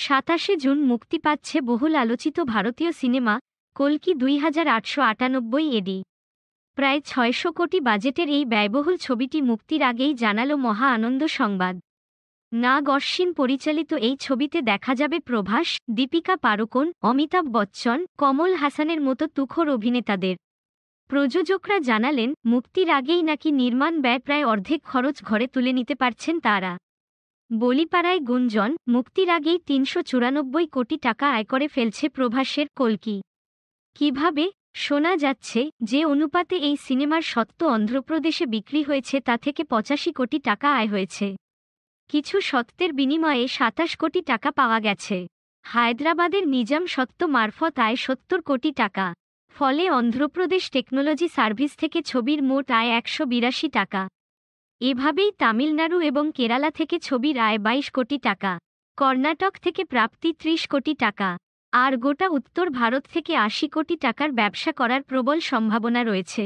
27 June মুক্তি পাচ্ছে বহুল আলোচিত ভারতীয় সিনেমা কল্কি 2898 এডি। প্রায় 600 কোটি বাজেটের এই ব্যয়বহুল ছবিটি মুক্তির আগেই জানালো মহা আনন্দ সংবাদ। নাগ অশ্বিন পরিচালিত এই ছবিতে দেখা যাবে প্রভাস, দীপিকা পাড়ুকোন, অমিতাভ বচ্চন, কমল হাসানের মতো তুখোড় অভিনেতাদের। প্রযোজকরা জানালেন, মুক্তির আগেই নাকি নির্মাণ ব্যয় প্রায় অর্ধেক খরচ ঘরে তুলে নিতে পারছেন তারা। বলিপাড়ায় গুঞ্জন, মুক্তির আগেই 394 কোটি টাকা আয় করে ফেলছে প্রভাসের কল্কি। কিভাবে? শোনা যাচ্ছে, যে অনুপাতে এই সিনেমার স্বত্ব অন্ধ্রপ্রদেশে বিক্রি হয়েছে তা থেকে 85 কোটি টাকা আয় হয়েছে। কিছু স্বত্বের বিনিময়ে 27 কোটি টাকা পাওয়া গেছে। হায়দ্রাবাদের নিজাম স্বত্ব মারফত আয় 70 কোটি টাকা। ফলে অন্ধ্রপ্রদেশ টেকনোলজি সার্ভিস থেকে ছবির মোট আয় 182 টাকা। এভাবেই তামিলনাড়ু এবং কেরালা থেকে ছবির আয় 22 কোটি টাকা। কর্ণাটক থেকে প্রাপ্তি 30 কোটি টাকা। আর গোটা উত্তর ভারত থেকে 80 কোটি টাকার ব্যবসা করার প্রবল সম্ভাবনা রয়েছে।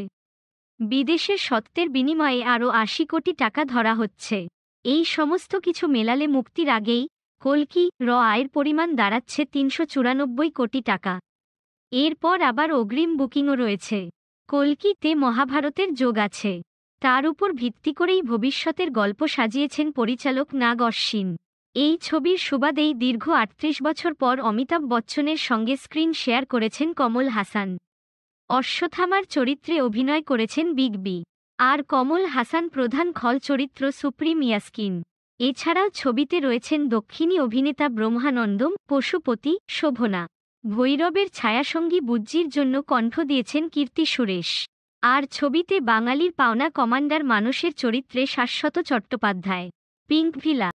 বিদেশের স্বত্বের বিনিময়ে আরও 80 কোটি টাকা ধরা হচ্ছে। এই সমস্ত কিছু মেলালে মুক্তির আগেই কল্কি আয়ের পরিমাণ দাঁড়াচ্ছে 394 কোটি টাকা। এরপর আবার অগ্রিম বুকিংও রয়েছে। কল্কিতে মহাভারতের যোগ আছে। তার উপর ভিত্তি করেই ভবিষ্যতের গল্প সাজিয়েছেন পরিচালক নাগ অশ্বিন। এই ছবির সুবাদেই দীর্ঘ 38 বছর পর অমিতাভ বচ্চনের সঙ্গে স্ক্রিন শেয়ার করেছেন কমল হাসান। অশ্বত্থামার চরিত্রে অভিনয় করেছেন বিগ বি। আর কমল হাসান প্রধান খল চরিত্র সুপ্রিম ইয়াস্কিন। এছাড়াও ছবিতে রয়েছেন দক্ষিণী অভিনেতা ব্রহ্মানন্দম, পশুপতি, শোভনা। ভৈরবের ছায়াসঙ্গী বুজ্জির জন্য কণ্ঠ দিয়েছেন কীর্তি সুরেশ। আর ছবিতে বাঙালির পাওনা কমান্ডার মানসের চরিত্রে শাশ্বত চট্টোপাধ্যায়। Pink villa.